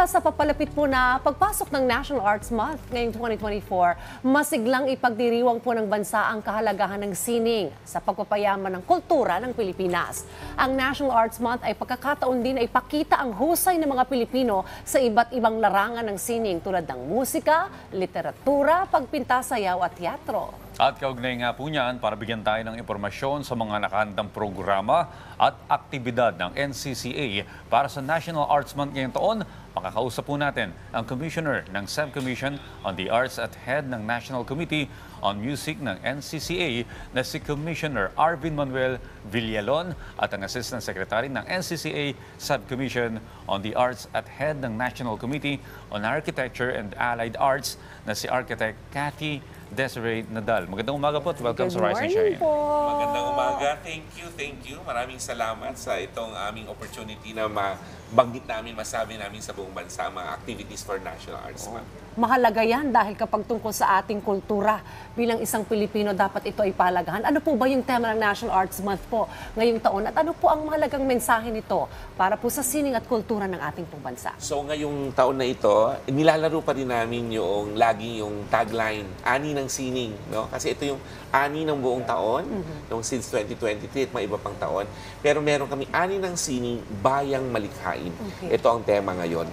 Samantala sa papalapit po na pagpasok ng National Arts Month ngayong 2024, masiglang ipagdiriwang po ng bansa ang kahalagahan ng sining sa pagpapayaman ng kultura ng Pilipinas. Ang National Arts Month ay pagkakataon din na ipakita ang husay ng mga Pilipino sa iba't ibang larangan ng sining tulad ng musika, literatura, pagpinta, sayaw at teatro. At kaugnay nga po niyan, para bigyan tayo ng impormasyon sa mga nakahandang programa at aktibidad ng NCCA para sa National Arts Month ngayong taon, makakausap po natin ang Commissioner ng Subcommission on the Arts at Head ng National Committee on Music ng NCCA na si Commissioner Arvin Manuel Villalon at ang Assistant Secretary ng NCCA Subcommission on the Arts at Head ng National Committee on Architecture and Allied Arts na si Architect Cathy Desiree Nadal. Magandang umaga po at welcome sa Rise and Shine. Magandang umaga. Thank you. Maraming salamat sa itong aming opportunity na mabanggit namin, masabi namin sa buong bansa mga activities for National Arts Month. Mahalaga yan dahil kapag tungkol sa ating kultura bilang isang Pilipino, dapat ito ay palagahan. Ano po ba yung tema ng National Arts Month po ngayong taon at ano po ang mahalagang mensahe nito para po sa sining at kultura ng ating pong bansa? So ngayong taon na ito, nilalaro pa rin namin yung lagi yung tagline, Ani ng Sining. No? Kasi ito yung ani ng buong taon, yung since 2023 at may iba pang taon. Pero meron kami Ani ng Sining, Bayang Malikhain. Okay. Ito ang tema ngayon.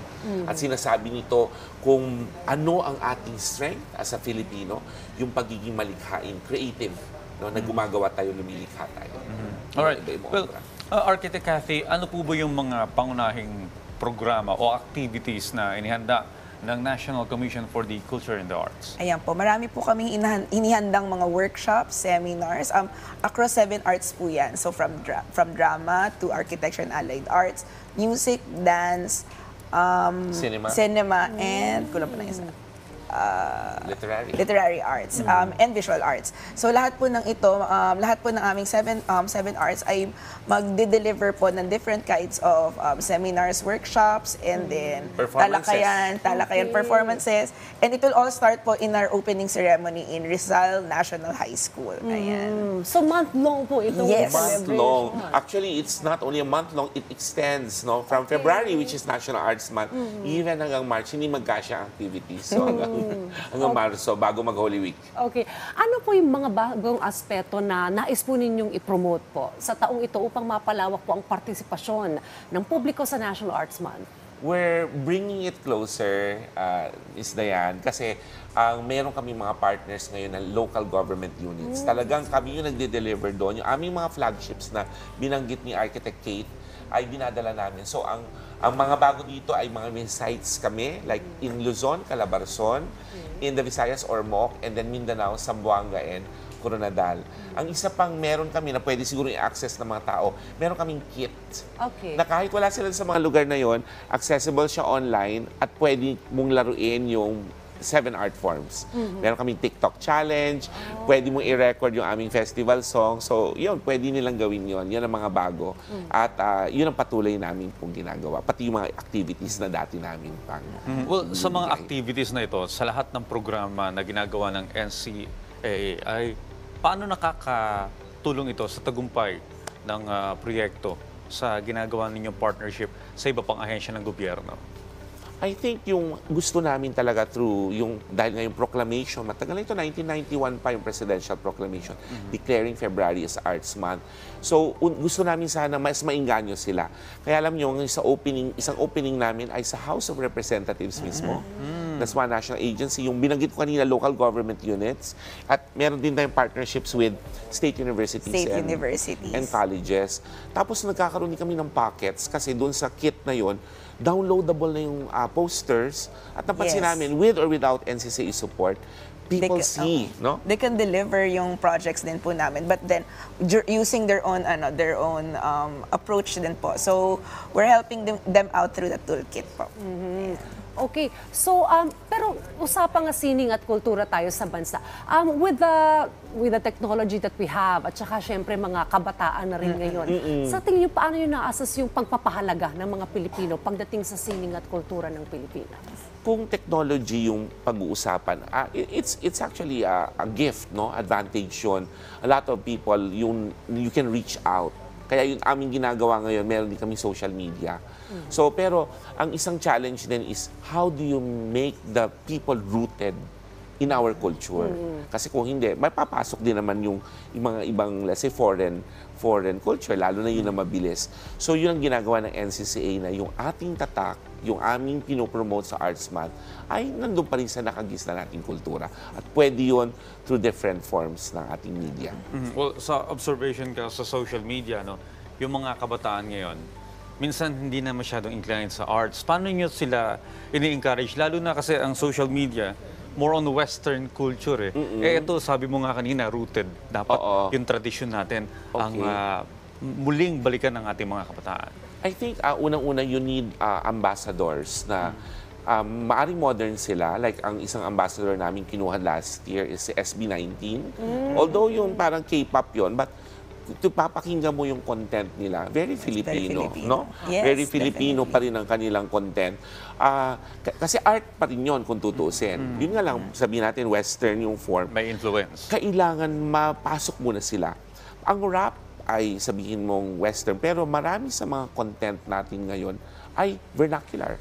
At sinasabi nito kung ano ang ating strength as a Filipino, yung pagiging malikhain, creative, no, na gumagawa tayo, lumilikha tayo. Alright. Iba-ibang Well, obra. Architect Cathy, ano po ba yung mga pangunahing programa o activities na inihanda ng National Commission for the Culture and the Arts? Ayan po, marami po kaming inihandang mga workshops, seminars, across 7 arts po yan. So from drama to architecture and allied arts, music, dance, cinema, and kulang pa na isa. Literary arts and visual arts. So lahat po ng ito, lahat po ng aming seven arts ay magde-deliver po ng different kinds of seminars, workshops, and then talakayan performances. And it will all start po in our opening ceremony in Rizal National High School. Ayan. So month-long po ito. Yes. Month-long. Actually, it's not only a month-long, it extends, no, from February, which is National Arts Month, even hanggang March, hindi magkasya ang activities. So hanggang Marso, bago mag-Holy Week. Okay. Ano po yung mga bagong aspeto na nais po ninyong i-promote po sa taong ito upang mapalawak po ang partisipasyon ng publiko sa National Arts Month? We're bringing it closer, Ms. Dayan, kasi meron kami mga partners ngayon na local government units. Talagang kami yung nagde-deliver doon. Yung aming mga flagships na binanggit ni Architect Kate ay dinadala namin. So ang mga bago dito ay mga main sites kami, like in Luzon, Calabarzon, in the Visayas, Ormoc, and then Mindanao, Zamboanga, and Coronadal. Ang isa pang meron kami na pwede siguro i-access ng mga tao, meron kaming kit. Okay. Na kahit wala sila sa mga lugar na yon, accessible siya online at pwede mong laruin yung 7 art forms. Meron kaming TikTok challenge, pwede mong i-record yung aming festival song. So, yun, pwede nilang gawin yun. Yun ang mga bago. At yun ang patuloy namin pong ginagawa. Pati yung mga activities na dati namin pang... Well, sa mga activities na ito, sa lahat ng programa na ginagawa ng NCAA, ay paano nakakatulong ito sa tagumpay ng proyekto sa ginagawa ninyong partnership sa iba pang ahensya ng gobyerno? I think yung gusto namin talaga through yung, dahil nga yung proclamation, matagal na ito, 1991 pa yung presidential proclamation, declaring February as Arts Month. So, gusto namin sana mas mainganyo sila. Kaya alam nyo, isang opening namin ay sa House of Representatives mismo. That's one national agency. Yung binanggit ko kanina, local government units. At meron din tayong partnerships with state universities and colleges. Tapos nagkakaroon din kami ng pockets kasi doon sa kit na yon, downloadable na yung posters. At napansin namin, with or without NCCA support, people see, no? They can deliver yung projects din po namin, but then using their own approach din po. So we're helping them out through the toolkit po. Okay. So, pero usapang nga sining at kultura tayo sa bansa. With the technology that we have at saka syempre mga kabataan na rin ngayon, sa tingin niyo paano yun na-assess yung pagpapahalaga ng mga Pilipino pagdating sa sining at kultura ng Pilipinas? Kung technology yung pag-uusapan, it's actually a gift, no? Advantage yun. A lot of people, you can reach out Kaya yung aming ginagawa ngayon, meron din kami social media. So, pero ang isang challenge din is how do you make the people rooted in our culture? Kasi kung hindi, may papasok din naman yung mga ibang, let's say, foreign culture, lalo na yun na mabilis. So, yun ang ginagawa ng NCCA na yung ating tatak, yung aming pinopromote sa Arts Month, ay nandun pa rin sa nakagis na nating kultura. At pwede yun through different forms ng ating media. Well, sa observation ka sa social media, no, yung mga kabataan ngayon, minsan hindi na masyadong inclined sa arts. Paano nyo sila ini-encourage? Lalo na kasi ang social media, more on Western culture eh. Eh ito, sabi mo nga kanina, rooted. Dapat yung tradisyon natin ang muling balikan ng ating mga kabataan. I think unang-una you need ambassadors na maaring modern sila. Like ang isang ambassador namin kinuha last year is si SB19. Although yung parang K-pop yun, but papakinggan mo yung content nila, very Filipino, no? Yes, very Filipino definitely. pa rin ang kanilang content. Kasi art pa rin yun kung tutusin. Yun nga lang, sabihin natin Western yung form. May influence. Kailangan mapasok muna sila. Ang rap ay sabihin mong Western, pero marami sa mga content natin ngayon ay vernacular.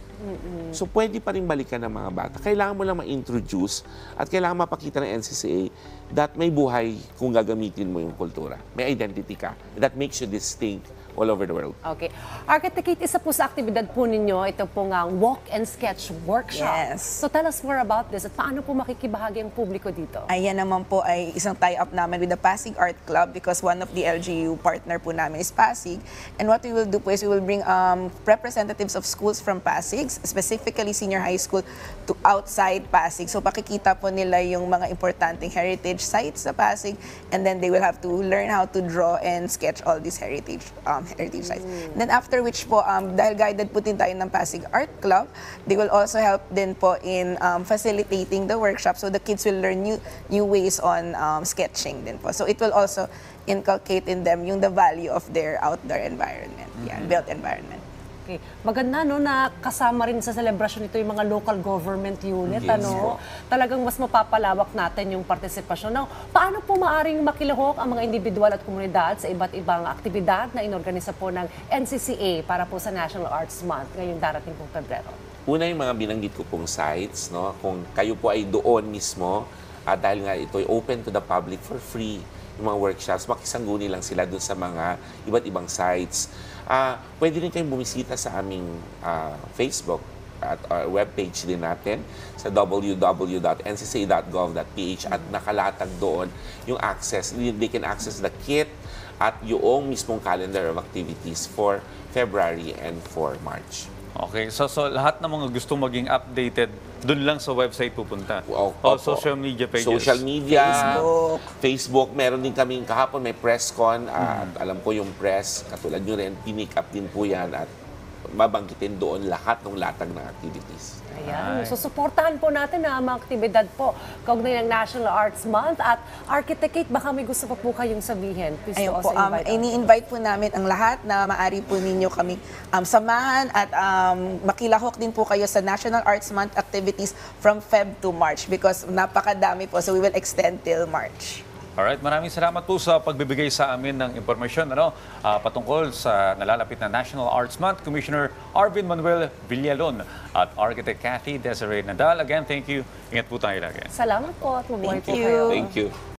So pwede pa rin balikan ng mga bata. Kailangan mo lang ma-introduce at kailangan mapakita ng NCCA that may buhay kung gagamitin mo yung kultura. May identity ka. That makes you distinct all over the world. Okay. Architect Kate, isa po sa aktibidad po ninyo, ito po nga walk and sketch workshop. Yes. So tell us more about this at paano po makikibahagi ang publiko dito? Ayan naman po ay isang tie-up namin with the Pasig Art Club because one of the LGU partner po namin is Pasig. And what we will do po is we will bring representatives of schools from Pasig, specifically senior high school, to outside Pasig. So pakikita po nila yung mga importanteng heritage sites sa Pasig, and then they will have to learn how to draw and sketch all these heritage sites. Then after which po, dahil guided po din tayo ng Pasig Art Club, they will also help din po in facilitating the workshop so the kids will learn new ways on sketching din po. So it will also inculcate in them yung the value of their outdoor environment, built environment. Okay. Maganda no na kasama rin sa celebration ito yung mga local government unit. Yes, Ano? Talagang mas mapapalawak natin yung partisipasyon. Now, paano po maaring makilahok ang mga individual at komunidad sa iba't ibang aktibidad na inorganisa po ng NCCA para po sa National Arts Month ngayong darating pong Pebrero? Una yung mga binanggit ko pong sites, no? Kung kayo po ay doon mismo, dahil nga ito ay open to the public for free, yung mga workshops, makisangguni lang sila dun sa mga iba't ibang sites. Pwede rin kayong bumisita sa aming Facebook at webpage din natin sa www.ncca.gov.ph at nakalatag doon yung access. They can access the kit at yung mismong calendar of activities for February and for March. Okay, so lahat ng mga gusto maging updated, doon lang sa website pupunta. O social media pages. Social media, Facebook. Meron din kaming kahapon may press con. At alam ko yung press, katulad nyo rin, pinick up din po yan at mabanggitin doon lahat ng latag ng activities. Ayan. So, suportahan po natin ang mga aktibidad po kaugnay ng National Arts Month. At Architect Kate, baka may gusto pa po kayong sabihin. Please Ayun also po, invite us. ini-invite po namin ang lahat na maaari po ninyo kami samahan at makilahok din po kayo sa National Arts Month activities from Feb to March because napakadami po. So we will extend till March. Alright, maraming salamat po sa pagbibigay sa amin ng impormasyon patungkol sa nalalapit na National Arts Month. Commissioner Arvin Manuel Villalon at Architect Cathy Desiree Nadal. Again, thank you. Ingat po tayo lagi. Salamat po at mabuhay Thank po you. kayo. Thank you.